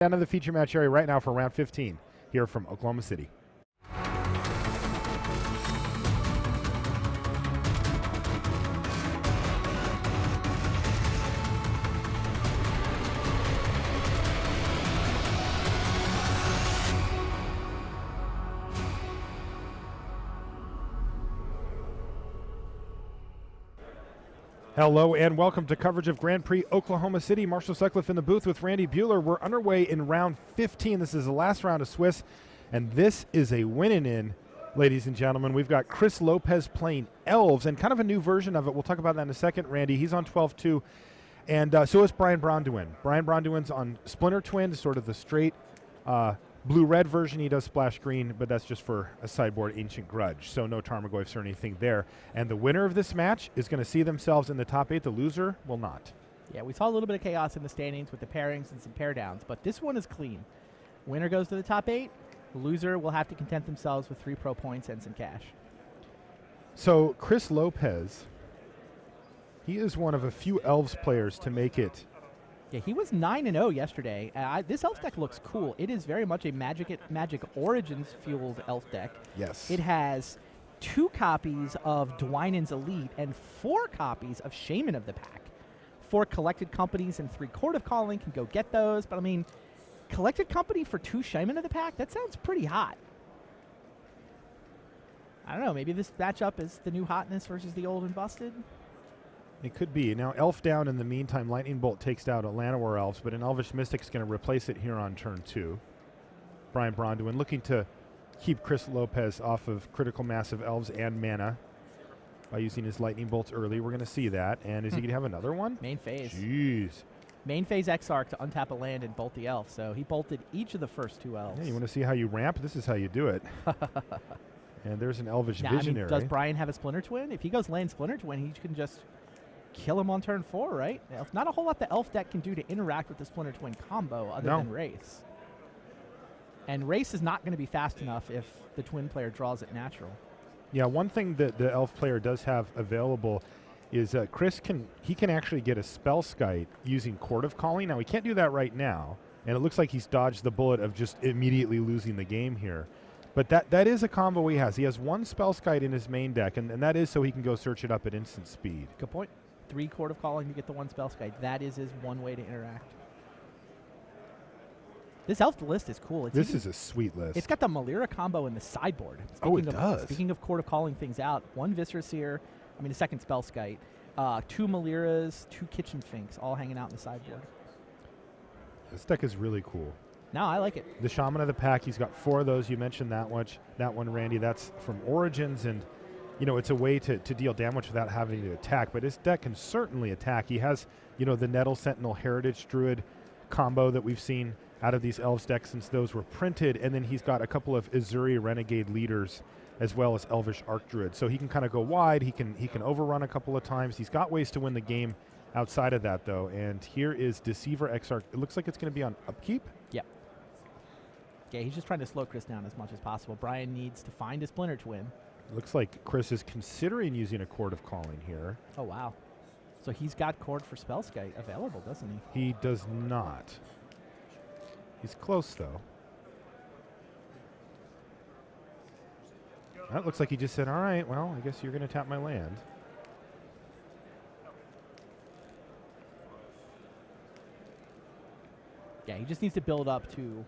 Down to the feature match area right now for round 15 here from Oklahoma City. Hello and welcome to coverage of Grand Prix Oklahoma City. Marshall Sutcliffe in the booth with Randy Bueller. We're underway in round 15. This is the last round of Swiss, and this is a winning in, ladies and gentlemen. We've got Chris Lopez playing Elves, and kind of a new version of it. We'll talk about that in a second, Randy. He's on 12-2, and so is Braun-Duin. Braun-Duin's on Splinter Twin, sort of the straight blue-red version. He does splash green, but that's just for a sideboard Ancient Grudge, so no Tarmogoyfs or anything there. And the winner of this match is going to see themselves in the top 8. The loser will not. Yeah, we saw a little bit of chaos in the standings with the pairings and some pair downs, but this one is clean. Winner goes to the top 8. The loser will have to content themselves with 3 pro points and some cash. So Chris Lopez, he is one of a few Elves players to make it. Yeah, he was 9-0 yesterday. This Elf deck looks cool. It is very much a Magic Origins-fueled Elf deck. Yes. It has 2 copies of Dwynen's Elite and 4 copies of Shaman of the Pack. 4 Collected Companies and 3 Court of Calling can go get those. But, I mean, Collected Company for 2 Shaman of the Pack? That sounds pretty hot. I don't know. Maybe this matchup is the new hotness versus the old and busted. It could be. Now, Elf down in the meantime. Lightning Bolt takes out Atlanta War Elves, but an Elvish Mystic is going to replace it here on turn 2. Braun-Duin looking to keep Chris Lopez off of critical mass of Elves and mana by using his Lightning Bolts early. We're going to see that. And is he going to have another one? Main phase. Jeez. Main phase Exarch to untap a land and bolt the Elf. So he bolted each of the first 2 Elves. Yeah, you want to see how you ramp? This is how you do it. And there's an Elvish Visionary. I mean, does Brian have a Splinter Twin? If he goes land Splinter Twin, he can just kill him on turn 4, right? Not a whole lot the Elf deck can do to interact with the Splinter Twin combo other than Race. And Race is not going to be fast enough if the Twin player draws it natural. Yeah, one thing that the Elf player does have available is Chris can actually get a Spellskite using Court of Calling. Now, he can't do that right now, and it looks like he's dodged the bullet of just immediately losing the game here. But that is a combo he has. He has 1 Spellskite in his main deck, and that is so he can go search it up at instant speed. Good point. 3 Court of Calling to get the 1 Spellskite. That is his one way to interact. This Elf list is cool. This is a sweet list. It's got the Malira combo in the sideboard. It does. Speaking of Court of Calling things out, 1 Viscera Seer, a second Spellskite, 2 Maliras, 2 Kitchen Finks, all hanging out in the sideboard. This deck is really cool. No, I like it. The Shaman of the Pack, he's got 4 of those. You mentioned that one, Randy. That's from Origins, and you know, it's a way to deal damage without having to attack, but his deck can certainly attack. He has, you know, the Nettle Sentinel Heritage Druid combo that we've seen out of these Elves decks since those were printed, and then he's got a couple of Azuri Renegade leaders as well as Elvish Archdruid. So he can kind of go wide, he can overrun a couple of times. He's got ways to win the game outside of that, though, and here is Deceiver Exarch. It looks like it's going to be on upkeep. Yep. Yeah, he's just trying to slow Chris down as much as possible. Brian needs to find a Splinter Twin. Looks like Chris is considering using a Court of Calling here. Oh, wow. So he's got Court for Spellskite available, doesn't he? He does not. He's close, though. That looks like he just said, all right, well, I guess you're going to tap my land. Yeah, he just needs to build up to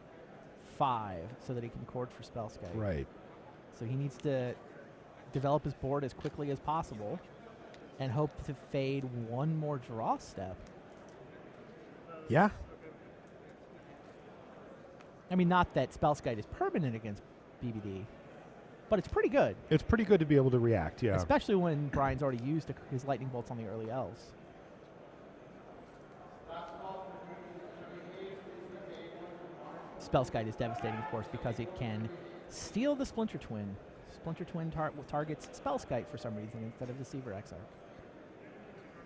5 so that he can Court for Spellskite. Right. So he needs to develop his board as quickly as possible and hope to fade 1 more draw step. Yeah. I mean, not that Spellskite is permanent against BBD, but it's pretty good. It's pretty good to be able to react, yeah. Especially when Brian's already used his Lightning Bolts on the early Elves. Spellskite is devastating, of course, because it can steal the Splinter Twin. Splinter Twin targets Spellskite for some reason instead of Deceiver Exarch.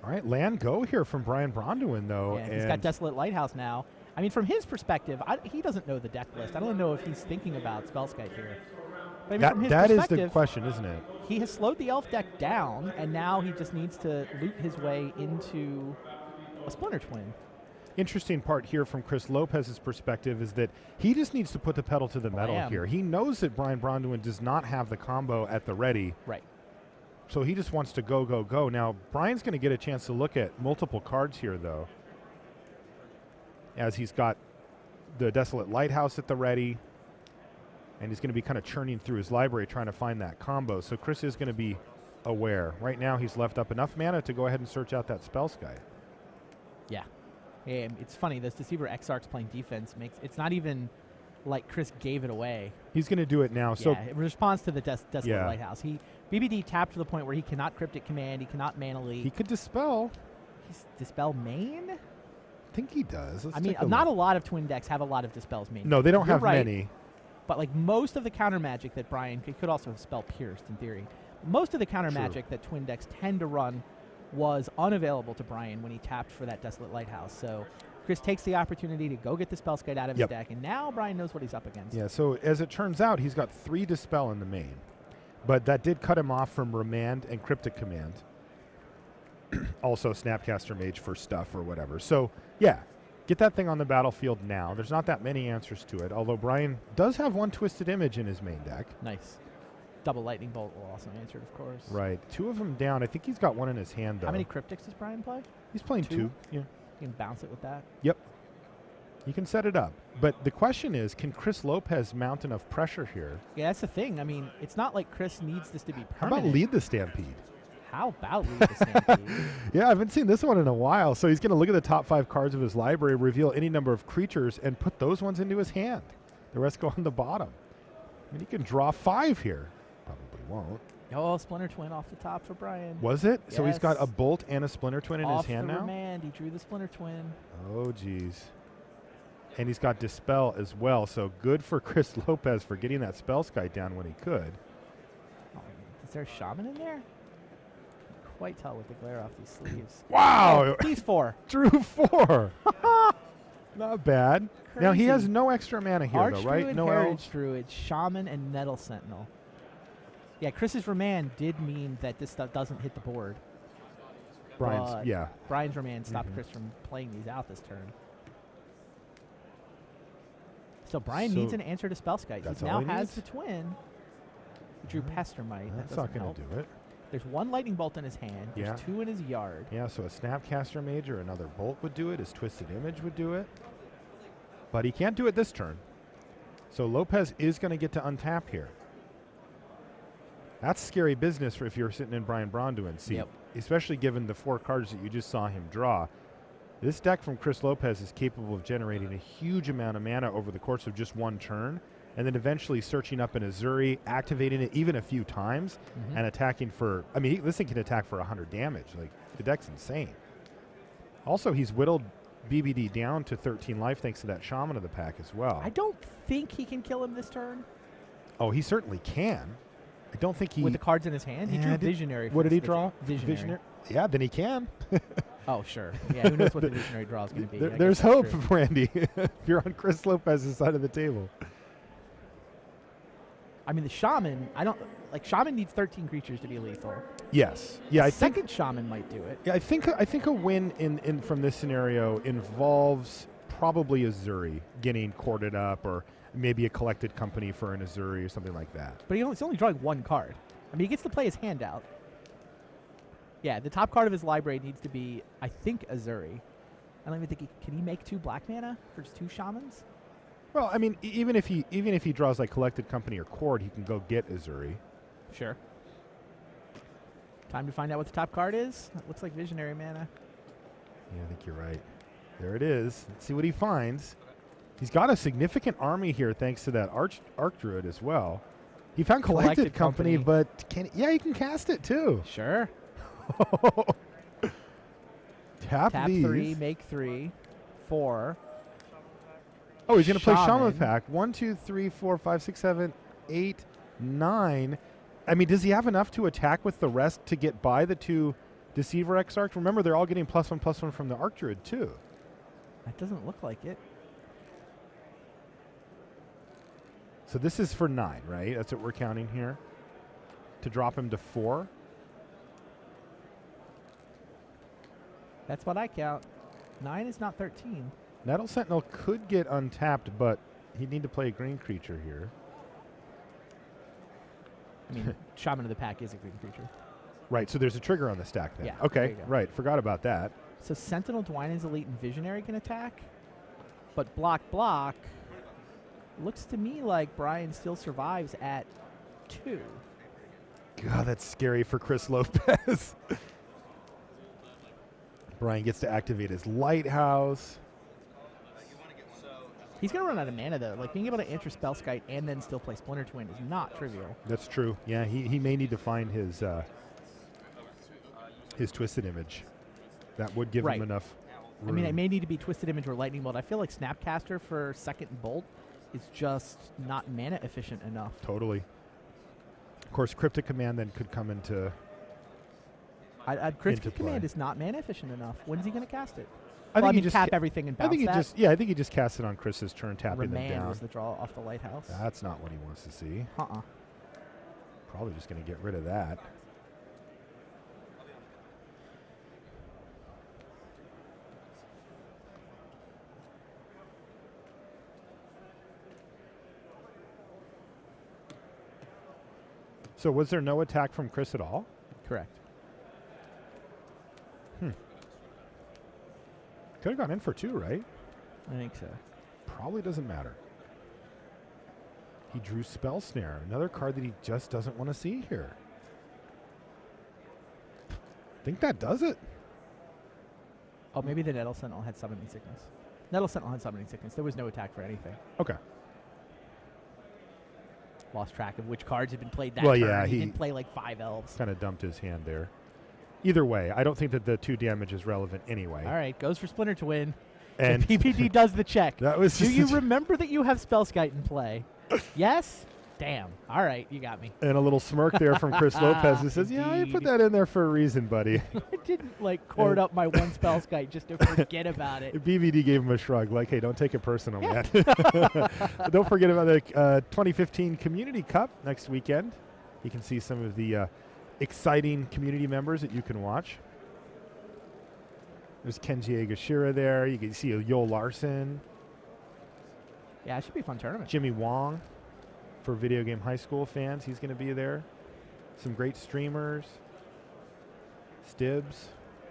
All right, land go here from Braun-Duin, though. Yeah, he's got Desolate Lighthouse now. I mean, from his perspective, he doesn't know the deck list. I don't know if he's thinking about Spellskite here. But I mean, from his that is perspective, the question, isn't it? He has slowed the Elf deck down, and now he just needs to loot his way into a Splinter Twin. interesting part here from Chris Lopez's perspective is that he just needs to put the pedal to the metal here. He knows that Braun-Duin does not have the combo at the ready. Right. So he just wants to go, go, go. Now, Brian's going to get a chance to look at multiple cards here, though, as he's got the Desolate Lighthouse at the ready, and he's going to be kind of churning through his library trying to find that combo. So Chris is going to be aware. Right now, he's left up enough mana to go ahead and search out that Spellskite. Yeah. It's funny, this Deceiver Exarch's playing defense makes it's not even like Chris gave it away. He's going to do it now. So yeah, in response to the Desolate Lighthouse. BBD tapped to the point where he cannot Cryptic Command, he cannot Mana Leak. He could Dispel. He's Dispel main? I think he does. I mean, not a lot of Twin decks have a lot of Dispels main. No, they don't have many. But like most of the counter magic that Brian could also have Spell Pierced in theory. Most of the counter magic that Twin decks tend to run was unavailable to Brian when he tapped for that Desolate Lighthouse. So Chris takes the opportunity to go get the Spellskite out of his deck, and now Brian knows what he's up against. Yeah, so as it turns out, he's got 3 Dispel in the main. But that did cut him off from Remand and Cryptic Command. Also Snapcaster Mage for stuff or whatever. So, yeah, get that thing on the battlefield now. There's not that many answers to it, although Brian does have 1 Twisted Image in his main deck. Nice. Double Lightning Bolt will also answer, of course. Right. 2 of them down. I think he's got 1 in his hand, though. How many Cryptics does Brian play? He's playing 2. Yeah. You can bounce it with that? Yep. You can set it up. But the question is, can Chris Lopez mount enough pressure here? Yeah, that's the thing. I mean, it's not like Chris needs this to be permanent. How about Lead the Stampede? How about Lead the Stampede? Yeah, I haven't seen this one in a while. So he's going to look at the top 5 cards of his library, reveal any number of creatures, and put those ones into his hand. The rest go on the bottom. I mean, he can draw 5 here. Probably won't. Oh, Splinter Twin off the top for Brian. Was it? Yes. So he's got a Bolt and a Splinter Twin in his hand now? Remand, he drew the Splinter Twin. Oh, geez. And he's got Dispel as well. So good for Chris Lopez for getting that Spellskite down when he could. Oh, is there a Shaman in there? Can't quite tell with the glare off these sleeves. Wow! Oh, he's 4. Drew 4. Not bad. Crazy. Now he has no extra mana here, though, right? Druid, No Heritage Elves. Druid, Shaman, and Nettle Sentinel. Yeah, Chris's Remand did mean that this stuff doesn't hit the board. Brian's, yeah. Brian's Remand stopped Chris from playing these out this turn. So Brian needs an answer to Spellskite. He now has the Twin. He drew Pestermite. That's not going to do it. There's 1 Lightning Bolt in his hand. There's 2 in his yard. Yeah, so a Snapcaster Mage or another Bolt would do it. His Twisted Image would do it. But he can't do it this turn. So Lopez is going to get to untap here. That's scary business for if you're sitting in Braun-Duin seat, especially given the 4 cards that you just saw him draw. This deck from Chris Lopez is capable of generating a huge amount of mana over the course of just 1 turn, and then eventually searching up an Azuri, activating it even a few times, and attacking for, I mean, this thing can attack for 100 damage. Like, the deck's insane. Also, he's whittled BBD down to 13 life thanks to that Shaman of the pack as well. I don't think he can kill him this turn. Oh, he certainly can. I don't think he... With the cards in his hand? He drew Visionary. What did he draw? Visionary. Yeah, then he can. Oh, sure. Yeah, who knows what the Visionary draw is going to be. There's hope, Randy, if you're on Chris Lopez's side of the table. I mean, the Shaman, Shaman needs 13 creatures to be lethal. Yes. Yeah, I think second Shaman might do it. Yeah, I think a win in from this scenario involves probably Azuri getting corded up, or maybe a collected company for an Azuri or something like that. But he's only drawing 1 card. I mean, he gets to play his hand out. Yeah, the top card of his library needs to be, I think, Azuri. I don't even think can he make 2 black mana for just 2 Shamans? Well, I mean, even if he draws like collected company or cord, he can go get Azuri. Sure. Time to find out what the top card is. It looks like Visionary mana. Yeah, I think you're right. There it is. Let's see what he finds. He's got a significant army here thanks to that Archdruid as well. He found collected company, but he can cast it too. Sure. Tap these. 3, make 3, 4. Oh, he's going to play Shaman Pack. 1, 2, 3, 4, 5, 6, 7, 8, 9. I mean, does he have enough to attack with the rest to get by the 2 Deceiver Exarch? Remember, they're all getting +1/+1 from the Archdruid too. That doesn't look like it. So this is for 9, right? That's what we're counting here. To drop him to 4. That's what I count. 9 is not 13. Nettle Sentinel could get untapped, but he'd need to play a green creature here. I mean, Shaman of the Pack is a green creature. Right, so there's a trigger on the stack then. Yeah, Okay, there you go. right. Forgot about that. So Sentinel, Dwynen's Elite, and Visionary can attack. But block. Looks to me like Brian still survives at 2. God, that's scary for Chris Lopez. Brian gets to activate his Lighthouse. He's going to run out of mana, though. Like, being able to enter Spellskite and then still play Splinter Twin is not trivial. That's true. Yeah, he may need to find his Twisted Image. That would give him enough room. I mean, it may need to be Twisted Image or Lightning Bolt. I feel like Snapcaster for second Bolt is just not mana efficient enough. Totally. Of course, Cryptic Command then could come into Cryptic Command is not mana efficient enough. When's he going to cast it? I think he just tap everything and bounce I think he just cast it on Chris's turn, tapping them Remand down. was the draw off the Lighthouse. That's not what he wants to see. Uh-uh. Probably just going to get rid of that. So was there no attack from Chris at all? Correct. Could have gone in for 2, right? I think so. Probably doesn't matter. He drew Spell Snare, another card that he just doesn't want to see here. I think that does it. Oh, maybe the Nettle Sentinel had Summoning Sickness. Nettle Sentinel had Summoning Sickness. There was no attack for anything. Okay. Lost track of which cards had been played that Well, turn. yeah, He he didn't play like 5 Elves. Kind of dumped his hand there. Either way, I don't think that the 2 damage is relevant anyway. All right, goes for Splinter Twin. And PPD does the check. That was Do just you remember that you have Spellskite in play? Yes? Damn. All right, you got me. And a little smirk there from Chris Lopez who says, yeah, you put that in there for a reason, buddy. I didn't like cord up my one Spellskite just to forget about it. BVD gave him a shrug, like, hey, don't take it personal, man. Don't forget about the 2015 Community Cup next weekend. You can see some of the exciting community members that you can watch. There's Kenji Agashira there. You can see Yoel Larson. Yeah, it should be a fun tournament. Jimmy Wong for Video Game High School fans. He's going to be there. Some great streamers. Stibbs.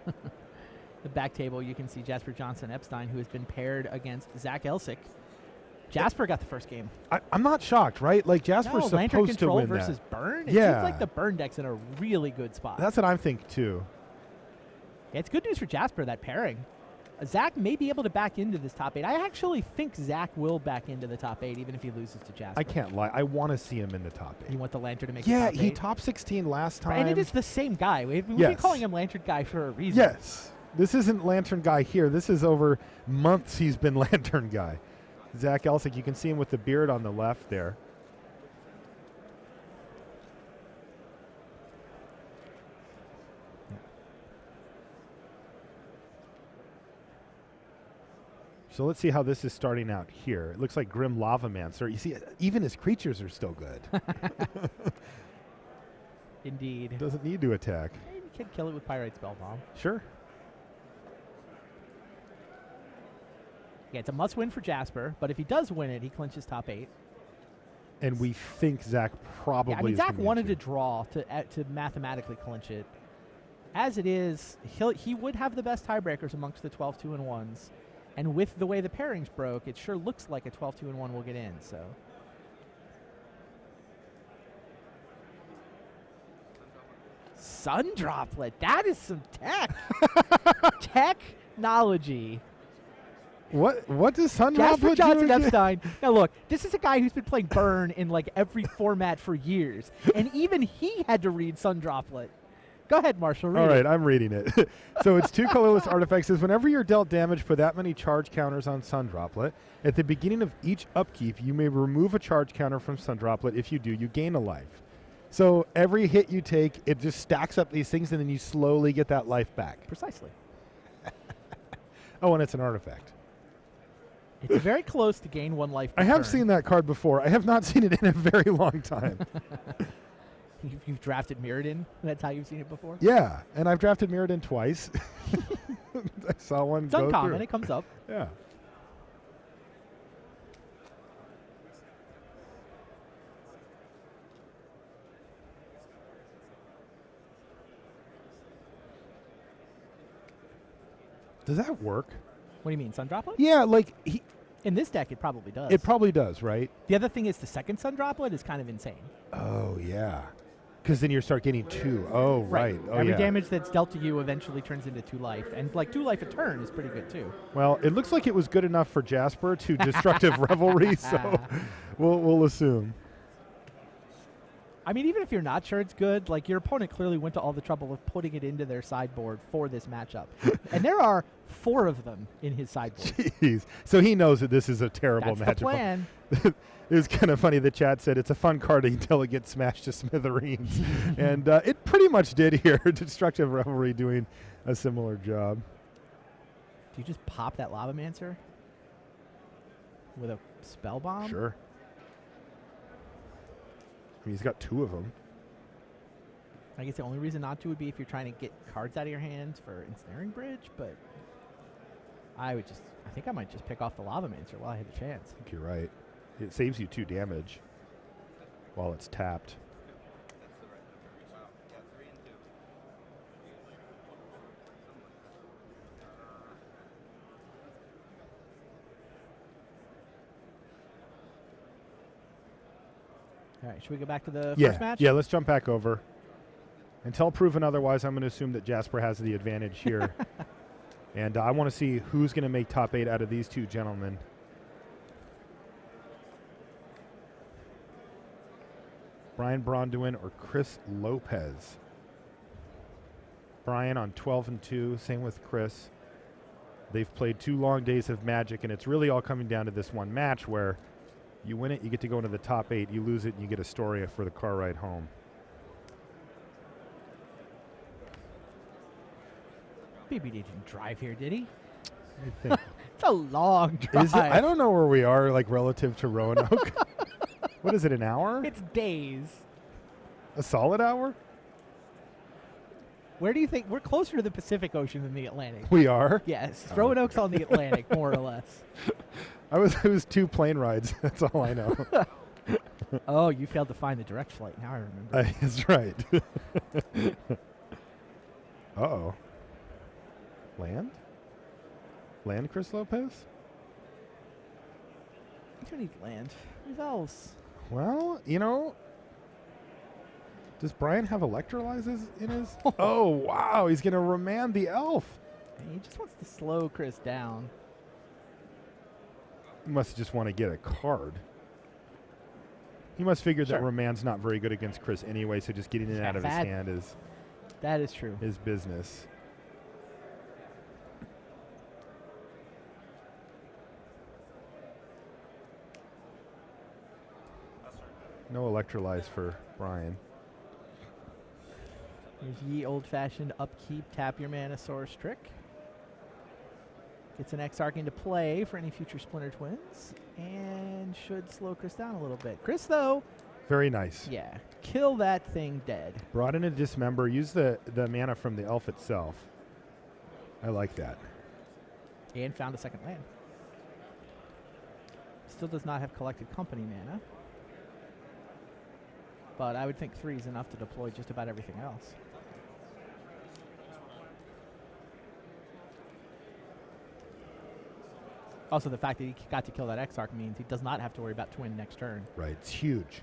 The back table, you can see Jasper Johnson Epstein, who has been paired against Zach Elsick. Jasper got the first game. I'm not shocked, right? Like, Jasper's Lantern supposed to Control win versus that. Burn? It Yeah. seems like the Burn deck's in a really good spot. That's what I'm thinking, too. Yeah, it's good news for Jasper, that pairing. Zach may be able to back into this top 8. I actually think Zach will back into the top 8, even if he loses to Jasper. I can't lie. I want to see him in the top 8. You want the Lantern to make Yeah, the top 8? he top 16 last time. And it is the same guy. We've been Yes. calling him Lantern Guy for a reason. Yes. This isn't Lantern Guy here. This is over months he's been Lantern Guy. Zach Elsick, you can see him with the beard on the left there. So let's see how this is starting out here. It looks like Grim Lavamancer. You see, even his creatures are still good. Indeed. Doesn't need to attack. Maybe you can kill it with Pyrite Spellbomb. Sure. Yeah, it's a must-win for Jasper, but if he does win it, he clinches top 8. And we think Zach probably Yeah, I mean, is Zach going wanted to draw to mathematically clinch it. As it is, he would have the best tiebreakers amongst the 12 2-1s. And with the way the pairings broke, it sure looks like a 12 2-1 will get in. So Sun Droplet, that is some tech. Technology. What does Sun Jasper Droplet Johnson do again? Epstein. Now look, this is a guy who's been playing Burn in like every format for years, and even he had to read Sun Droplet. Go ahead, Marshall. Read All right, it. I'm reading it. So it's 2 colorless artifacts. Says whenever you're dealt damage, put that many charge counters on Sun Droplet. At the beginning of each upkeep, you may remove a charge counter from Sun Droplet. If you do, you gain a life. So every hit you take, it just stacks up these things, and then you slowly get that life back. Precisely. Oh, and it's an artifact. It's very close to gain 1 life per I have turn. seen that card before. I have not seen it in a very long time. You've drafted Mirrodin? That's how you've seen it before? Yeah, and I've drafted Mirrodin twice. I saw one It's go uncommon. through. It comes up. Yeah. Does that work? What do you mean, Sun Droplet? Yeah, like In this deck, it probably does. it probably does, right? The other thing is the second Sun Droplet is kind of insane. Oh yeah, because then you start getting 2. Oh right. Oh Every yeah. damage that's dealt to you eventually turns into 2 life, and like 2 life a turn is pretty good too. Well, it looks like it was good enough for Jasper to Destructive Revelry, so we'll assume. I mean, even if you're not sure it's good, like your opponent clearly went to all the trouble of putting it into their sideboard for this matchup. And there are 4 of them in his sideboard. Jeez. So he knows that this is a terrible That's the matchup. plan. It was kind of funny. The chat said it's a fun card until it gets smashed to smithereens. And it pretty much did here. Destructive Revelry doing a similar job. Do you just pop that Lavamancer with a spell bomb? Sure. I mean, he's got 2 of them. I guess the only reason not to would be if you're trying to get cards out of your hands for Ensnaring Bridge, but I think I might just pick off the Lavamancer while I had the chance. I think you're right. It saves you 2 damage while it's tapped. All right, should we go back to the Yeah, first match? yeah. Let's jump back over. Until proven otherwise, I'm going to assume that Jasper has the advantage here. And I want to see who's going to make top 8 out of these 2 gentlemen. Brian Braun-Duin or Chris Lopez. Brian on 12-2. Same with Chris. They've played 2 long days of Magic, and it's really all coming down to this one match where you win it, you get to go into the top 8. You lose it, and you get Astoria for the car ride home. BB didn't drive here, did he? I think It's a long drive. is it, I don't know where we are, like relative to Roanoke. What is it? An hour? It's days. A solid hour? Where do you think we're closer to the Pacific Ocean than the Atlantic? We are. Yes, Oh. Roanoke's on the Atlantic, more or less. It was 2 plane rides. That's all I know. Oh, you failed to find the direct flight. Now I remember. That's right. Uh-oh. Land? Land, Chris Lopez? You don't need land. There's Elves. Well, you know, does Brian have electrolyzes in his? Oh, wow. He's going to remand the elf. He just wants to slow Chris down. He must just want to get a card. He must figure that Sure. Remand's not very good against Chris anyway, so just getting it out of his hand is That is true. his business. No electrolyze for Brian. Here's ye old-fashioned upkeep, tap your mana source trick. Gets an Exarch into play for any future Splinter Twins, and should slow Chris down a little bit. Chris, though, Very nice. yeah, kill that thing dead. Brought in a Dismember. Use the mana from the elf itself. I like that. And found a second land. Still does not have collected company mana. But I would think 3 is enough to deploy just about everything else. Also, the fact that he got to kill that Exarch means he does not have to worry about Twin next turn. Right. It's huge.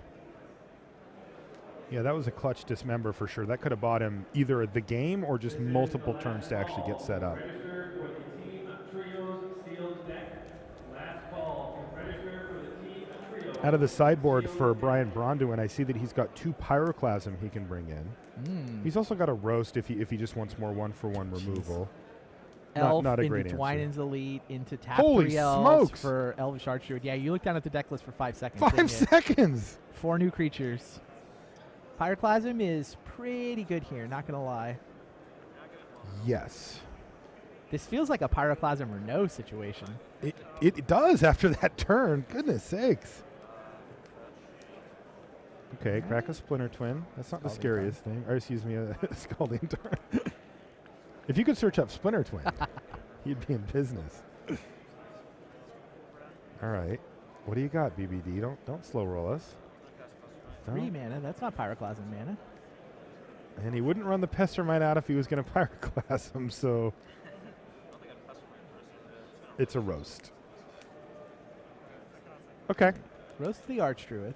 Yeah, that was a clutch Dismember for sure. That could have bought him either the game or just multiple turns to actually get set up. Out of the sideboard for Brian Braun-Duin, I see that he's got 2 Pyroclasm he can bring in. He's also got a Roast if he just wants more 1-for-1 removal. Elf not a into great answer. Dwynen's Elite into tap Holy 3 elves smokes. for Elvish Archer. Yeah, you look down at the deck list for 5 seconds. 5 didn't you? seconds! 4 new creatures. Pyroclasm is pretty good here, not going to lie. Yes. This feels like a Pyroclasm or no situation. It does after that turn. Goodness sakes. Okay, crack a Splinter Twin. That's not the Scalding scariest thing. Or excuse me, a Scalding Tarn. If you could search up Splinter Twin. You'd be in business. All right. What do you got, BBD? Don't slow roll us. 3 mana. That's not Pyroclasm mana. And he wouldn't run the Pestermite out if he was going to Pyroclasm, so it's a roast. Okay. Roast the Archdruid.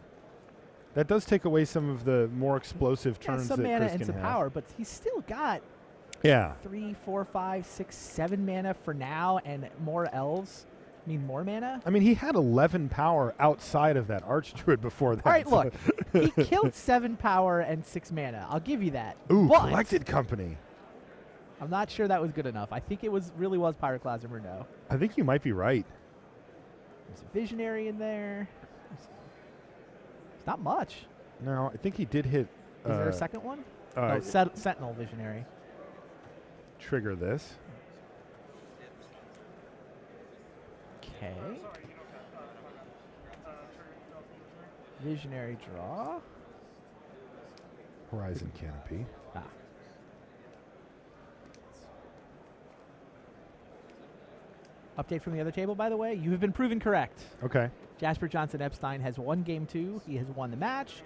That does take away some of the more explosive Yeah, turns some that mana Chris and can some have. power, but he's still got Yeah. 3, 4, 5, 6, 7 mana for now, and more elves. I mean, more mana. I mean, he had 11 power outside of that Archdruid before that. All right, so- look. He killed 7 power and 6 mana. I'll give you that. Ooh, but Collected Company. I'm not sure that was good enough. I think it really was Pyroclasm or no. I think you might be right. There's a Visionary in there. It's not much. No, I think he did hit. Is there a second one? Sentinel Visionary. Trigger this. Okay. Visionary draw. Horizon Canopy. Ah. Update from the other table, by the way. You have been proven correct. Okay. Jasper Johnson Epstein has won game 2. He has won the match.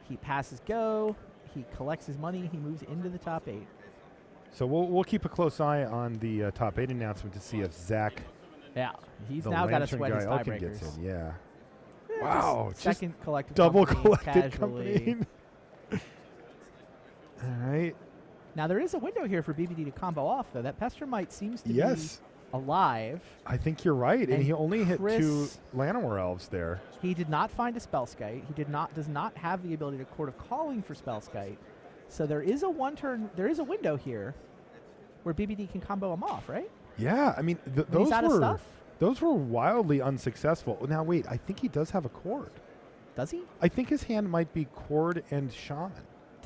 He passes go. He collects his money. He moves into the top 8. So we'll keep a close eye on the top 8 announcement to see if Zach, Yeah, he's the now got to Lantern sweat his guy, Elkin tiebreakers. gets in. Yeah. Eh, Wow, just just second collective Double company, Collected casually. Company. All right. Now there is a window here for BBD to combo off, though. That Pestermite seems to Yes. be alive. I think you're right. And And he only hit 2 Chris- Llanowar Elves there. He did not find a Spellskite. He does not have the ability to Court of Calling for Spellskite. So there is a window here where BBD can combo him off, right? Yeah, I mean, When those he's out of were stuff? those were wildly unsuccessful. Now wait, I think he does have a Chord. Does he? I think his hand might be Chord and Shaman.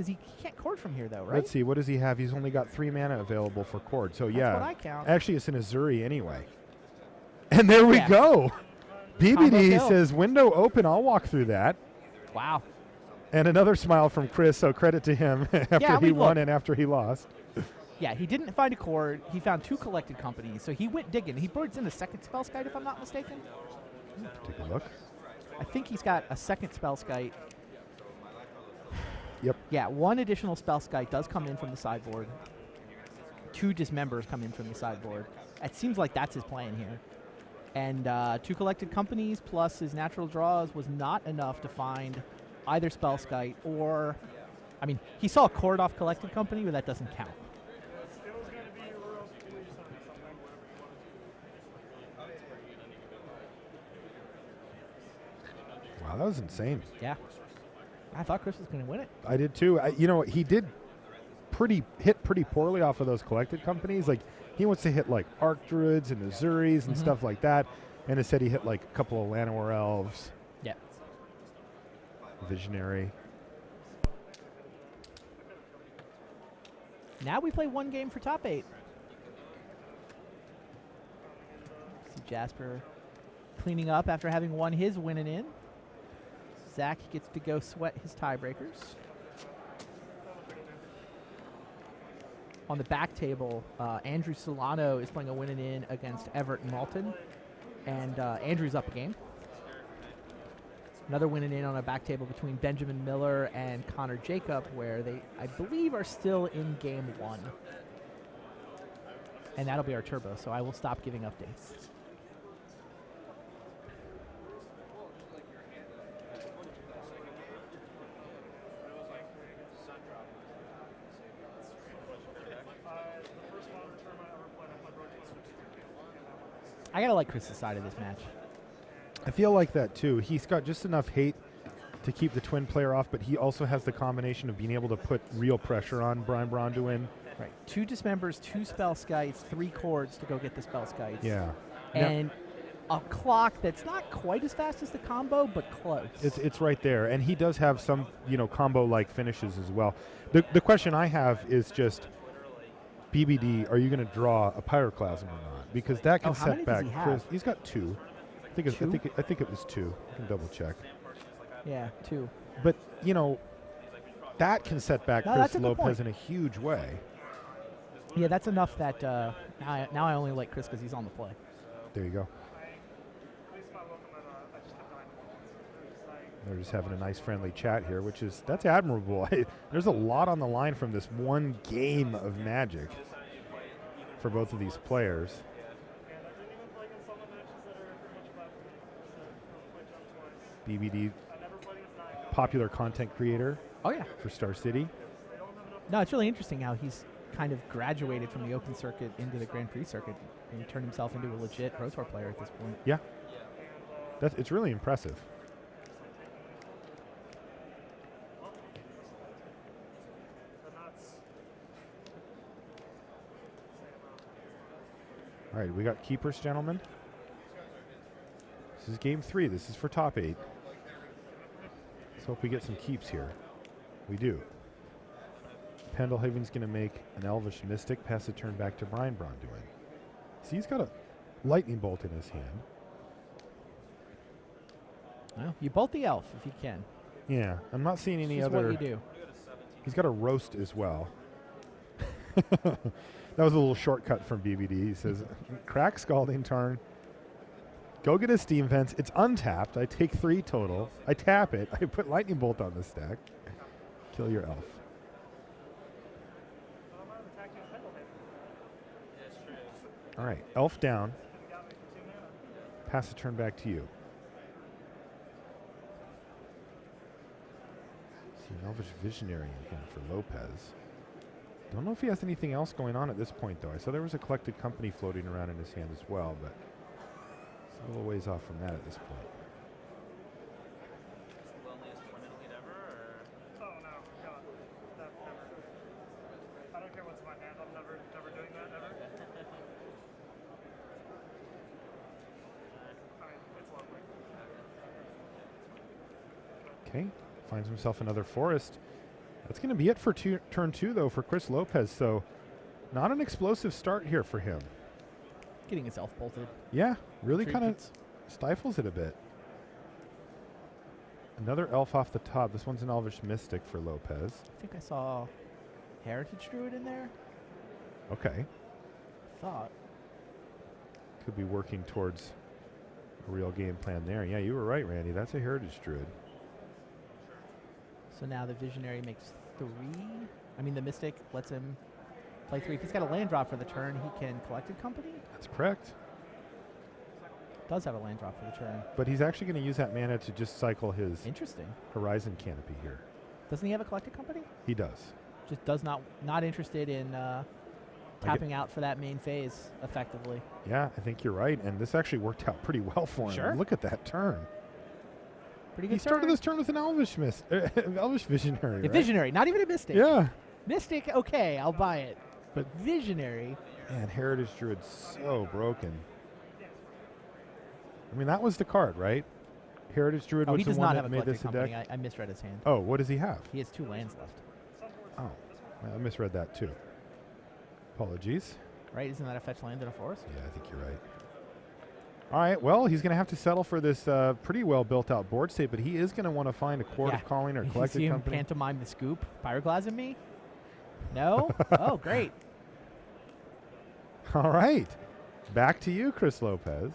He can't Court from here, though, right? Let's see, what does he have? He's only got 3 mana available for Chord. So That's yeah, what I count. actually it's an Azuri anyway. And there we Yeah. go. BBD Combo kill. says window open. I'll walk through that. Wow. And another smile from Chris. So credit to him after I he mean, won look. and after he lost. Yeah, he didn't find a Chord. He found 2 collected companies. So he went digging. He brings in a second Spellskite, if I'm not mistaken. Take a look. I think he's got a second Spellskite. Yep. Yeah, 1 additional Spellskite does come in from the sideboard. 2 Dismembers come in from the sideboard. It seems like that's his plan here. And 2 collected companies plus his natural draws was not enough to find either Spellskite or... I mean, he saw a Chord off collected company, but that doesn't count. Wow, that was insane. Yeah. I thought Chris was going to win it. I did too. You know, he did hit pretty poorly off of those collected companies. Like he wants to hit like Archdruids and Azuris and stuff like that. And instead he hit like a couple of Llanowar Elves. Yeah. Visionary. Now we play 1 game for top 8. See Jasper cleaning up after having won his winning in. Zach gets to go sweat his tiebreakers. On the back table, Andrew Solano is playing a winning in against Everett Malton. And Andrew's up a game. Another winning in on a back table between Benjamin Miller and Connor Jacob, where they, I believe, are still in game 1. And that'll be our turbo, so I will stop giving updates. I gotta like Chris's side of this match. I feel like that too. He's got just enough hate to keep the twin player off, but he also has the combination of being able to put real pressure on Braun-Duin. Right. 2 Dismembers, 2 Spellskites, 3 Chords to go get the Spellskites. Yeah. And a clock that's not quite as fast as the combo, but close. It's right there, and he does have some combo-like finishes as well. The question I have is just, BBD, are you going to draw a Pyroclasm or not? Because that can how set many back does he Chris. have? He's got 2. I think it was 2. I can double check. Yeah, 2. But that can set back No, that's Chris a good Lopez point. in a huge way. Yeah, that's enough that now I only like Chris because he's on the play. There you go. They're just having a nice friendly chat here, that's admirable. There's a lot on the line from this one game of Magic for both of these players. BBD, popular content creator. Oh yeah. For Star City. No, it's really interesting how he's kind of graduated from the Open circuit into the Grand Prix circuit and turned himself into a legit Pro Tour player at this point. Yeah. It's really impressive. All right, we got keepers, gentlemen. This is game 3. This is for top 8. Let's hope we get some keeps here. We do. Pendelhaven's going to make an Elvish Mystic, pass the turn back to Braun-Duin. See, he's got a lightning bolt in his hand. Well, you bolt the elf if you can. Yeah, I'm not seeing any other. What you do. He's got a roast as well. That was a little shortcut from BBD. He says, crack Scalding Tarn. Go get a Steam Fence. It's untapped. I take 3 total. I tap it. I put Lightning Bolt on the stack. Kill your elf. All right, elf down. Pass the turn back to you. See an Elvish Visionary in hand for Lopez. Don't know if he has anything else going on at this point, though. I saw there was a Collected Company floating around in his hand as well, but it's a little ways off from that at this point. The loneliest tournament lead ever, or? Oh no, God, that never. I don't care what's in my hand. I'm never doing that ever. I mean, it's lovely. Okay, finds himself another forest. That's going to be it for turn 2, though, for Chris Lopez. So, not an explosive start here for him. Getting himself bolted. Yeah, really kind of stifles it a bit. Another elf off the top. This one's an Elvish Mystic for Lopez. I think I saw Heritage Druid in there. Okay. Thought. Could be working towards a real game plan there. Yeah, you were right, Randy. That's a Heritage Druid. So now the Visionary makes 3. I mean, the Mystic lets him play 3. If he's got a land drop for the turn, he can Collected Company. That's correct. Does have a land drop for the turn. But he's actually going to use that mana to just cycle his Interesting. Horizon Canopy here. Doesn't he have a Collected Company? He does. Just does not interested in tapping out for that main phase effectively. Yeah, I think you're right. And this actually worked out pretty well for him. Sure. Look at that turn. Pretty good. He started this turn with an Elvish Elvish Visionary. A right? Visionary, not even a Mystic. Yeah. Mystic, okay, I'll buy it. But Visionary. Man, Heritage Druid's so broken. I mean, that was the card, right? Heritage Druid Oh, was he the does one not that have a made Collected this a Company. deck. I misread his hand. Oh, what does he have? He has 2 lands left. Oh, I misread that too. Apologies. Right? Isn't that a fetch land in a forest? Yeah, I think you're right. All right, well, he's going to have to settle for this pretty well built out board state, but he is going to want to find a Court of Calling or You Collected see him Company. pantomime the scoop? Pyroclasm me? No? Oh, great. All right. Back to you, Chris Lopez.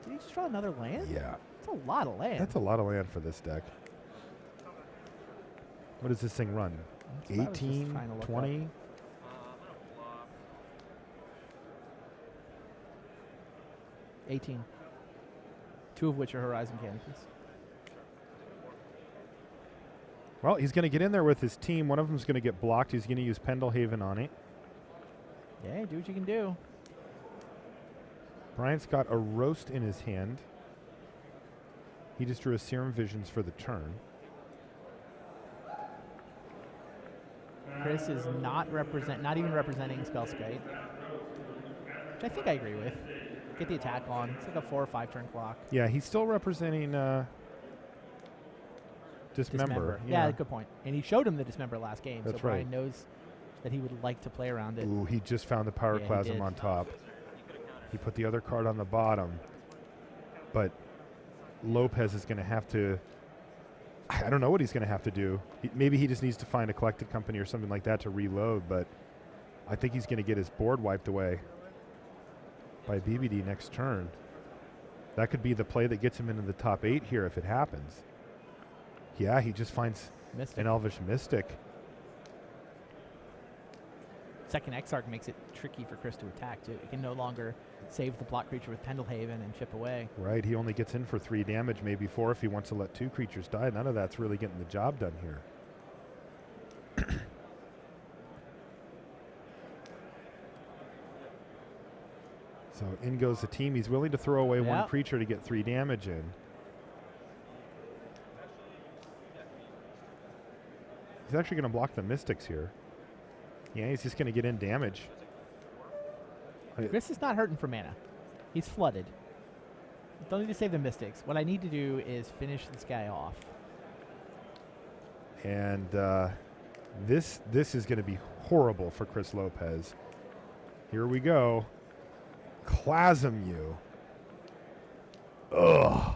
Did he just draw another land? Yeah. That's a lot of land. That's a lot of land for this deck. What does this thing run? That's what I was just 18, trying to look 20? I'm gonna flop. 18. 2 of which are Horizon Canopies. Well, he's going to get in there with his team. One of them's going to get blocked. He's going to use Pendelhaven on it. Yeah, do what you can do. Brian's got a roast in his hand. He just drew a Serum Visions for the turn. Chris is not even representing Spellskite, which I think I agree with. Get the attack on. It's like a 4 or 5 turn clock. Yeah, he's still representing Dismember. Yeah, good point. And he showed him the Dismember last game, That's so Brian knows that he would like to play around it. Ooh, he just found the Pyroclasm did. on top. He put the other card on the bottom. But Lopez is going to have to I don't know what he's going to have to do. Maybe he just needs to find a collected company or something like that to reload, but I think he's going to get his board wiped away by BBD next turn. That could be the play that gets him into the top 8 here if it happens. Yeah, he just finds Mystic. an Elvish Mystic. Second Exarch makes it tricky for Chris to attack, too. He can no longer save the block creature with Pendlehaven and chip away. Right, he only gets in for 3 damage, maybe 4 if he wants to let 2 creatures die. None of that's really getting the job done here. So in goes the team. He's willing to throw away 1 creature to get 3 damage in. He's actually going to block the Mystics here. Yeah, he's just going to get in damage. Chris is not hurting for mana. He's flooded. Don't need to save the Mystics. What I need to do is finish this guy off. And this is going to be horrible for Chris Lopez. Here we go. Clasm you. Ugh.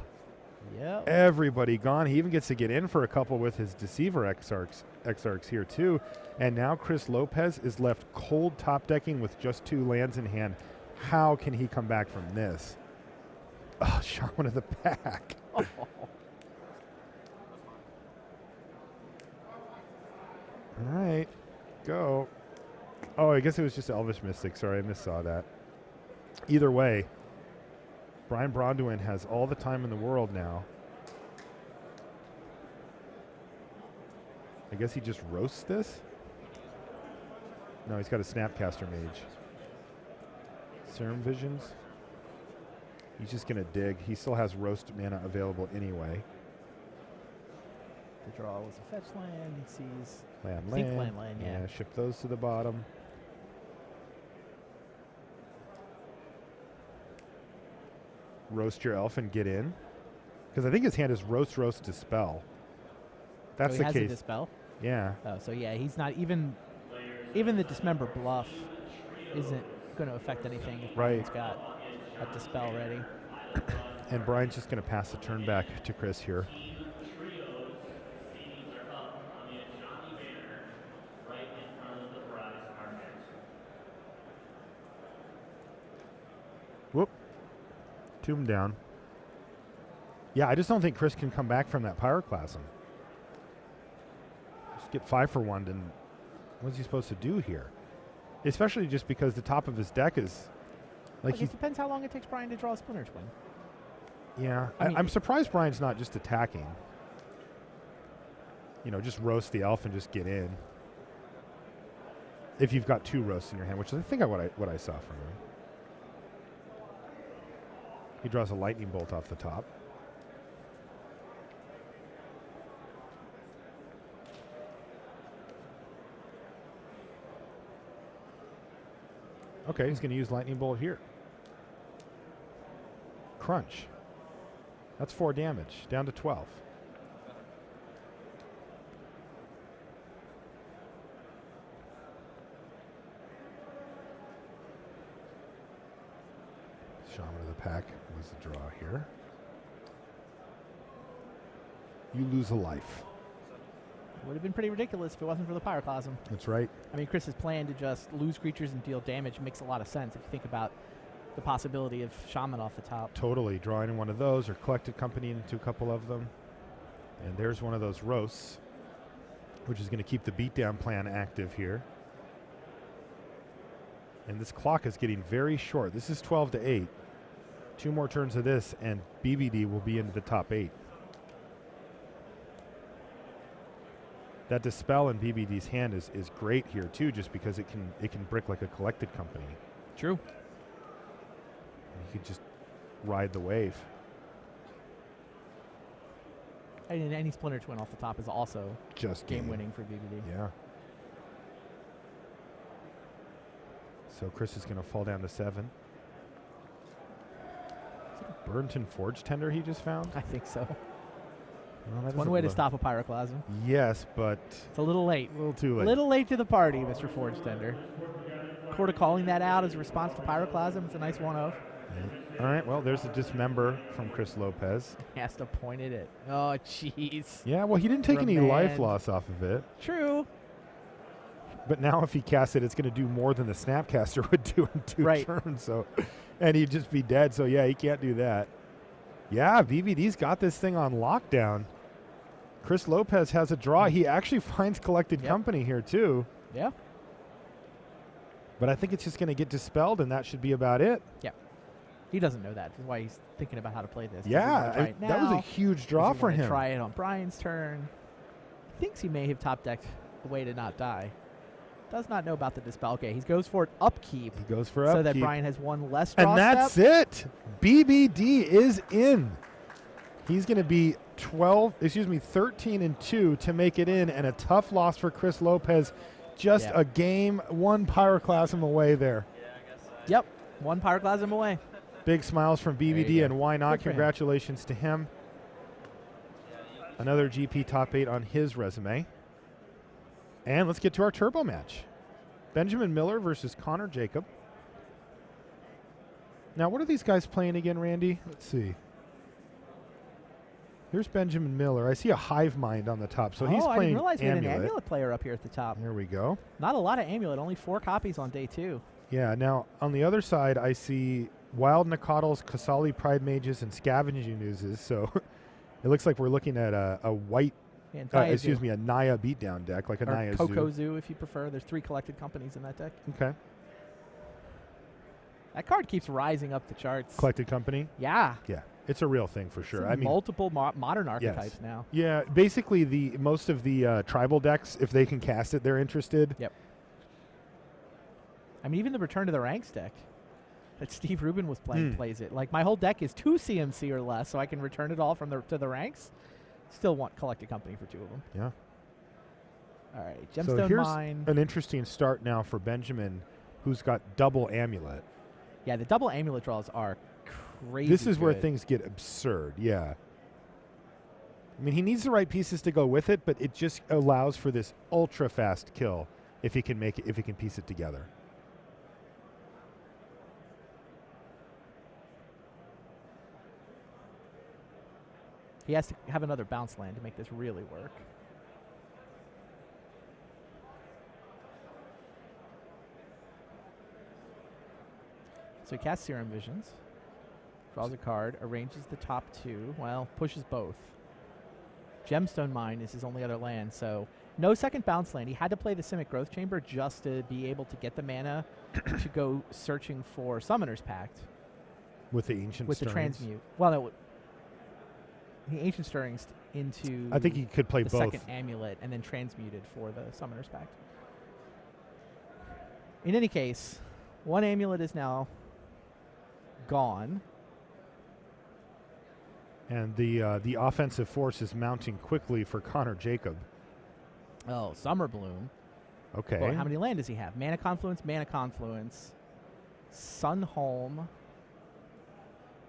Yep. Everybody gone. He even gets to get in for a couple with his Deceiver Exarchs here too. And now Chris Lopez is left cold top decking with just 2 lands in hand. How can he come back from this? Oh, Shaman of the Pack. Oh. All right, go. Oh, I guess it was just Elvish Mystic. Sorry, I missaw that. Either way, Braun-Duin has all the time in the world now. I guess he just roasts this? No, he's got a Snapcaster Mage. Serum Visions. He's just going to dig. He still has roast mana available anyway. The draw was a fetch land. He sees Land, yeah. Ship those to the bottom. Roast your elf and get in. Because I think his hand is roast, dispel. That's the has case. A dispel? Yeah. Oh, so yeah, he's not even the Dismember bluff isn't going to affect anything if Right. Brian's got a dispel ready. And Brian's just going to pass the turn back to Chris here. Whoop. Tomb down. Yeah, I just don't think Chris can come back from that Pyroclasm. Just get 5 for 1, and what's he supposed to do here? Especially just because the top of his deck is like It depends how long it takes Brian to draw a Splinter Twin. Yeah, I mean, I'm surprised Brian's not just attacking. You know, just roast the elf and just get in. If you've got 2 roasts in your hand, which is I think what I saw from him. He draws a lightning bolt off the top. Okay, he's going to use lightning bolt here. Crunch. That's 4 damage, down to 12. Shaman of the Pack was the draw here. You lose a life. Would have been pretty ridiculous if it wasn't for the Pyroclasm. That's right. I mean, Chris's plan to just lose creatures and deal damage makes a lot of sense if you think about the possibility of Shaman off the top. Totally. Drawing one of those or collected company into a couple of them. And there's one of those roasts, which is going to keep the beatdown plan active here. And this clock is getting very short. This is 12 to 8. 2 more turns of this, and BBD will be into the top 8. That Dispel in BBD's hand is great here too, just because it can brick like a collected company. True. And he could just ride the wave. And any Splinter Twin off the top is also Just game winning for BBD. Yeah. So Chris is going to fall down to 7. Is it a Braun-Duin Forge Tender he just found? I think so. Well, It's one way to stop a Pyroclasm. Yes, but It's a little late. a little too late. A little late to the party, Mr. Forge Tender. Court of calling that out as a response to Pyroclasm. It's a nice one of. All right, well, there's a dismember from Chris Lopez. He has to point it at. Oh, jeez. Yeah, well, he didn't take any life Remand. loss off of it. True. But now if he casts it, it's going to do more than the Snapcaster would do in 2 Right. turns. So, and he'd just be dead. So, yeah, he can't do that. Yeah, BVD's got this thing on lockdown. Chris Lopez has a draw. He actually finds Collected Company here, too. Yeah. But I think it's just going to get dispelled, and that should be about it. He doesn't know that. That's why he's thinking about how to play this. Yeah, that was a huge draw for him. Try it on Brian's turn. He thinks he may have top decked a way to not die. Does not know about the dispel. Okay, he goes for it upkeep. He goes for so upkeep. that Brian has one less draw And that's it. BBD is in. He's going to be 13 and 2 to make it in, and a tough loss for Chris Lopez. Just a game, 1 Pyroclasm away there. Yeah, I guess so. Yep, 1 Pyroclasm away. Big smiles from BBD, and why not? Good for him. Congratulations to him. Another GP top 8 on his resume. And let's get to our turbo match. Benjamin Miller versus Connor Jacob. Now, what are these guys playing again, Randy? Let's see. Here's Benjamin Miller. I see a Hive Mind on the top, so he's I playing didn't realize we had an Amulet. Amulet player up here at the top. There we go. Not a lot of Amulet, only 4 copies on day 2. Yeah, now on the other side, I see Wild Nacatls, Kasali Pride Mages, and Scavenging Oozes. So it looks like we're looking at a white, And a Naya beatdown deck, like a or Naya Coco Zoo. Zoo, if you prefer. There's 3 collected companies in that deck. Okay. That card keeps rising up the charts. Collected Company. Yeah. Yeah, it's a real thing for sure. It's in multiple modern archetypes now. Yeah, basically most of the tribal decks, if they can cast it, they're interested. Yep. I mean, even the Return to the Ranks deck that Steve Rubin was playing plays it. Like, my whole deck is 2 CMC or less, so I can return it all from to the ranks. Still want Collected Company for 2 of them. Yeah. All right, So Gemstone here's Mine. an interesting start now for Benjamin, who's got double Amulet. Yeah, the double Amulet draws are crazy. This is where good. things get absurd, yeah. I mean, he needs the right pieces to go with it, but it just allows for this ultra fast kill if he can make it, if he can piece it together. He has to have another bounce land to make this really work. So he casts Serum Visions, draws a card, arranges the top 2, well, pushes both. Gemstone Mine is his only other land, so no second bounce land. He had to play the Simic Growth Chamber just to be able to get the mana to go searching for Summoner's Pact. With the Ancient With the Stirrings. Transmute. Well, no, the Ancient Stirrings into I think he could play the both. second Amulet and then transmuted for the Summoner's Pact. In any case, 1 Amulet is now gone. And the offensive force is mounting quickly for Connor Jacob. Oh, Summer Bloom. Okay. Well, how many land does he have? Mana Confluence, Sunholm,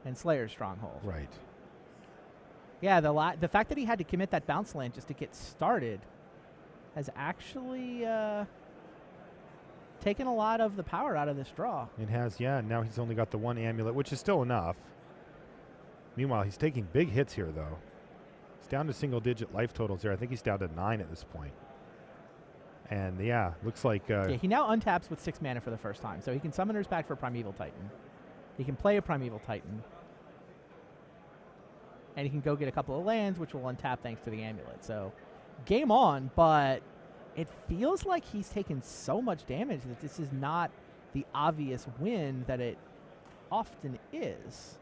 and Slayer's Stronghold. Right. Yeah, the fact that he had to commit that bounce land just to get started has actually taken a lot of the power out of this draw. It has, yeah. Now he's only got the 1 Amulet, which is still enough. Meanwhile, he's taking big hits here, though. He's down to single-digit life totals there. I think he's down to 9 at this point. And, yeah, looks like... yeah, he now untaps with 6 mana for the first time. So he can Summoner's Pact for Primeval Titan. He can play a Primeval Titan. And he can go get a couple of lands, which will untap thanks to the Amulet. So, game on, but it feels like he's taken so much damage that this is not the obvious win that it often is.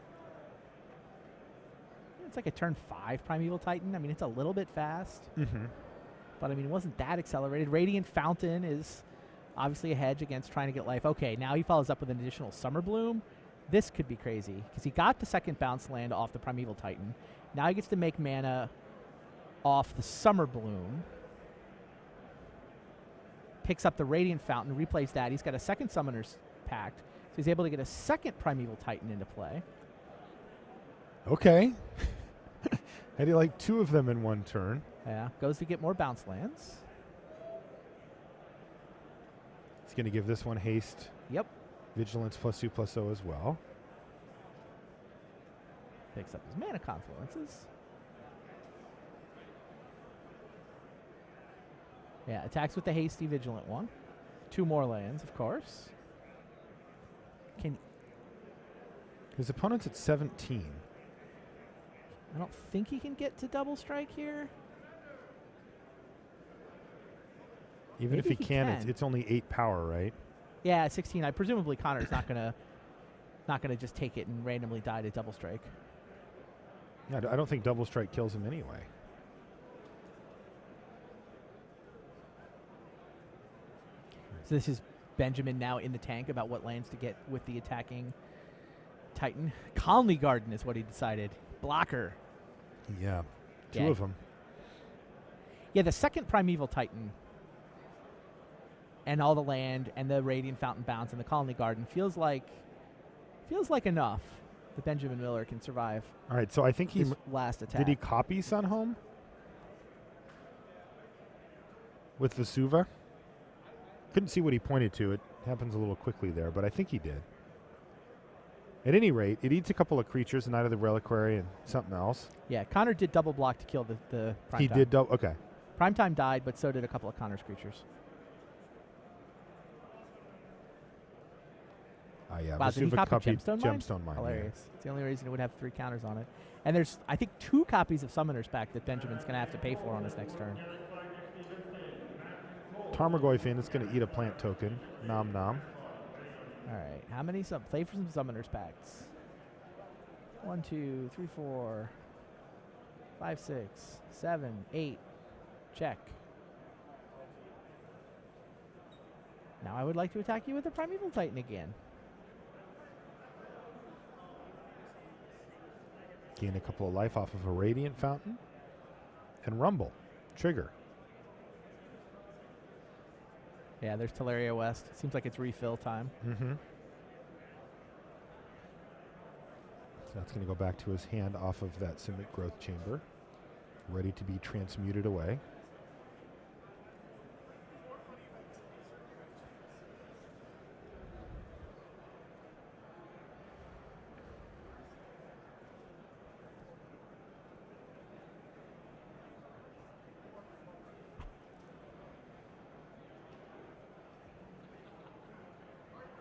It's like a turn 5 Primeval Titan. I mean, it's a little bit fast. Mm-hmm. But, I mean, it wasn't that accelerated. Radiant Fountain is obviously a hedge against trying to get life. Okay, now he follows up with an additional Summer Bloom. This could be crazy because he got the second bounce land off the Primeval Titan. Now he gets to make mana off the Summer Bloom. Picks up the Radiant Fountain, replays that. He's got a second Summoner's Pact. So he's able to get a second Primeval Titan into play. Okay. Had he like 2 of them in 1 turn. Yeah, goes to get more bounce lands. He's going to give this one haste. Yep. Vigilance +2/+0 as well. Picks up his mana confluences. Yeah, attacks with the hasty vigilant one. 2 more lands, of course. Can His opponent's at 17. I don't think he can get to double strike here. Even if Maybe he he can, can. it's only 8 power, right? Yeah, 16. I presumably Connor's not gonna just take it and randomly die to double strike. Yeah, I don't think double strike kills him anyway. So this is Benjamin now in the tank about what lands to get with the attacking Titan. Colony Garden is what he decided. Blocker. Yeah, 2 Yeah. of them. Yeah, the second Primeval Titan and all the land and the Radiant Fountain Bounce and the Colony Garden feels like enough that Benjamin Miller can survive All right, so I think he his last attack. did he copy Sunhome with the Suva? Couldn't see what he pointed to. It happens a little quickly there, but I think he did. At any rate, it eats a couple of creatures, Knight of the Reliquary and something else. Yeah, Connor did double block to kill the Primetime. He did. Okay. Primetime died, but so did a couple of Connor's creatures. Yeah, Wow, did he Vesuva copy copied Gemstone Mine? Mine. Yeah. Hilarious. It's the only reason it would have 3 counters on it. And there's, I think, 2 copies of Summoner's Pact that Benjamin's going to have to pay for on his next turn. Tarmogoyf is going to eat a plant token. Nom nom. All right, how many play for some Summoner's Pacts? 1, 2, 3, 4, 5, 6, 7, 8. Check. Now I would like to attack you with a Primeval Titan again. Gain a couple of life off of a Radiant Fountain. And Rumble. Trigger. Yeah, there's Teleria West. Seems like it's refill time. Mm-hmm. So that's going to go back to his hand off of that Simic Growth Chamber. Ready to be transmuted away.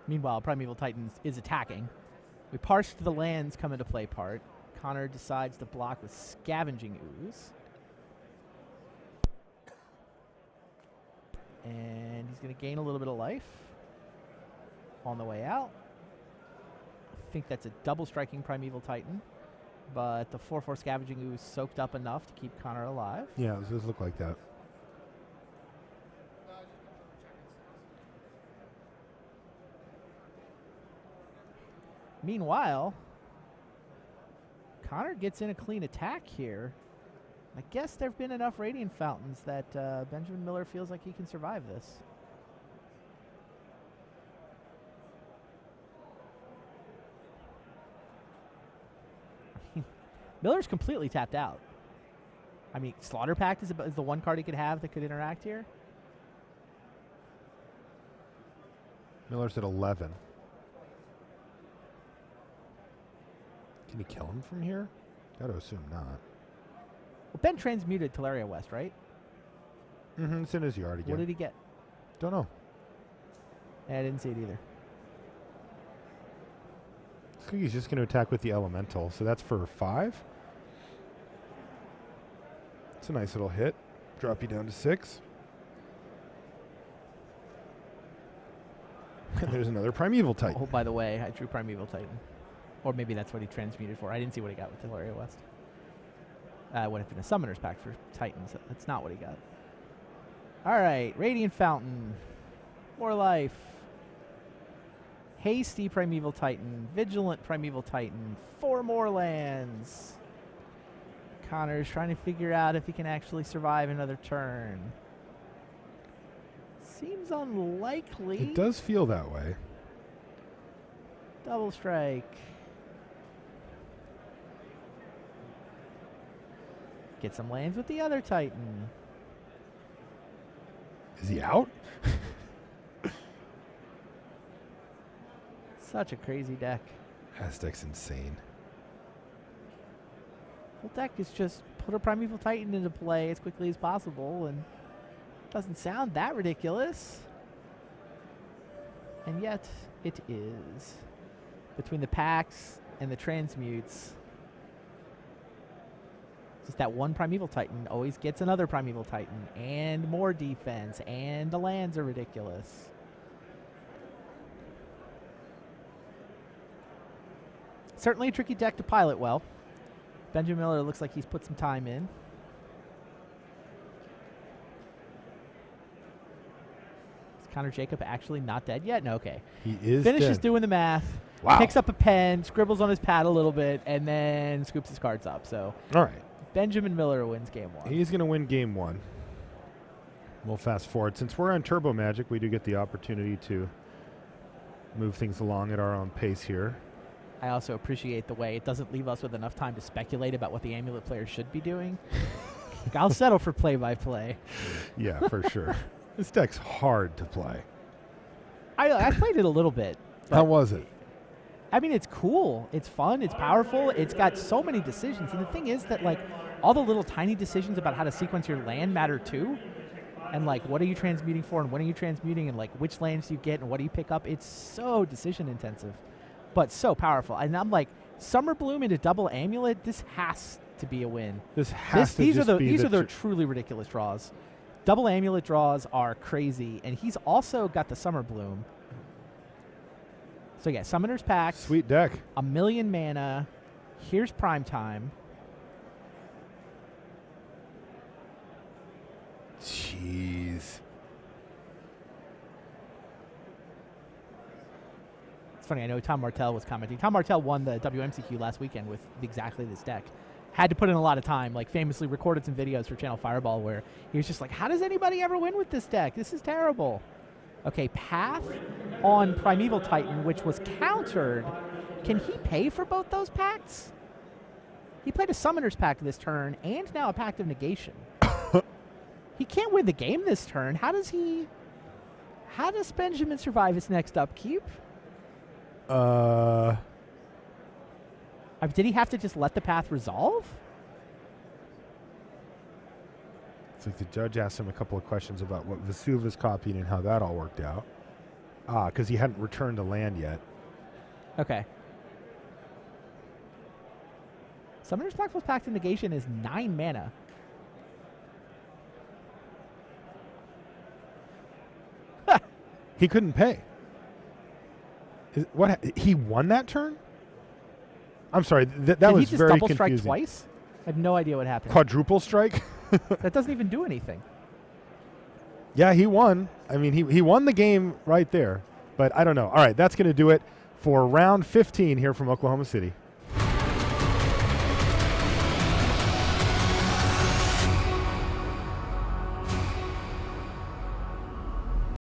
Meanwhile, Primeval Titan is attacking. We parsed the lands come into play part. Connor decides to block with Scavenging Ooze. And he's going to gain a little bit of life on the way out. I think that's a double striking Primeval Titan. But the 4/4 Scavenging Ooze soaked up enough to keep Connor alive. Yeah, it does look like that. Meanwhile, Connor gets in a clean attack here. I guess there have been enough Radiant Fountains that Benjamin Miller feels like he can survive this. Miller's completely tapped out. I mean, Slaughter Pact is the one card he could have that could interact here. Miller's at 11. Can he kill him from here? Gotta assume not. Well, Ben transmuted Teleria West, right? Mm-hmm. It's in his yard again. What did he get? Don't know. Yeah, I didn't see it either. I think he's just going to attack with the Elemental, so that's for 5. It's a nice little hit. Drop you down to 6. And there's another Primeval Titan. Oh, by the way, I drew Primeval Titan. Or maybe that's what he transmuted for. I didn't see what he got with Teleria West. Would have been a Summoner's Pact for Titans. That's not what he got. All right, Radiant Fountain. More life. Hasty Primeval Titan. Vigilant Primeval Titan. 4 more lands. Connor's trying to figure out if he can actually survive another turn. Seems unlikely. It does feel that way. Double strike. Get some lands with the other Titan. Is he out? Such a crazy deck. Aztec's insane. Whole deck is just put a Primeval Titan into play as quickly as possible, and doesn't sound that ridiculous. And yet, it is. Between the packs and the transmutes, just that one Primeval Titan always gets another Primeval Titan, and more defense, and the lands are ridiculous. Certainly a tricky deck to pilot well. Benjamin Miller looks like he's put some time in. Is Connor Jacob actually not dead yet? No, okay. He is Finishes dead. doing the math. Wow. Picks up a pen, scribbles on his pad a little bit, and then scoops his cards up. So All right. Benjamin Miller wins game one. He's going to win game one. We'll fast forward. Since we're on Turbo Magic, we do get the opportunity to move things along at our own pace here. I also appreciate the way it doesn't leave us with enough time to speculate about what the Amulet player should be doing. I'll settle for play-by-play. Yeah, for sure. This deck's hard to play. I played it a little bit. How was it? I mean, it's cool. It's fun. It's powerful. It's got so many decisions. And the thing is that, like, all the little tiny decisions about how to sequence your land matter too. And, like, what are you transmuting for and when are you transmuting and, like, which lands do you get and what do you pick up? It's so decision intensive, but so powerful. And I'm like, Summer Bloom into double Amulet, this has to be a win. This has to just be These are the the truly ridiculous draws. Double Amulet draws are crazy. And he's also got the Summer Bloom. So, yeah, Summoner's Pact. sweet deck. 1,000,000 mana. Here's Prime Time. Jeez. It's funny, I know Tom Martell was commenting. Tom Martell won the WMCQ last weekend with exactly this deck. Had to put in a lot of time, like famously recorded some videos for Channel Fireball where he was just like, how does anybody ever win with this deck? This is terrible. Okay, Path on Primeval Titan, which was countered. Can he pay for both those pacts? He played a Summoner's Pact this turn and now a Pact of Negation. He can't win the game this turn. How does Benjamin survive his next upkeep? Did he have to just let the path resolve? It's like the judge asked him a couple of questions about what Vesuva's copied and how that all worked out. Because he hadn't returned a land yet. Okay. Summoner's Pact plus Pact of Negation is 9 mana. He couldn't pay. He won that turn? I'm sorry. That Did was he just very double confusing. strike twice? I have no idea what happened. Quadruple strike? That doesn't even do anything. Yeah, he won. I mean, he won the game right there. But I don't know. All right, that's going to do it for round 15 here from Oklahoma City.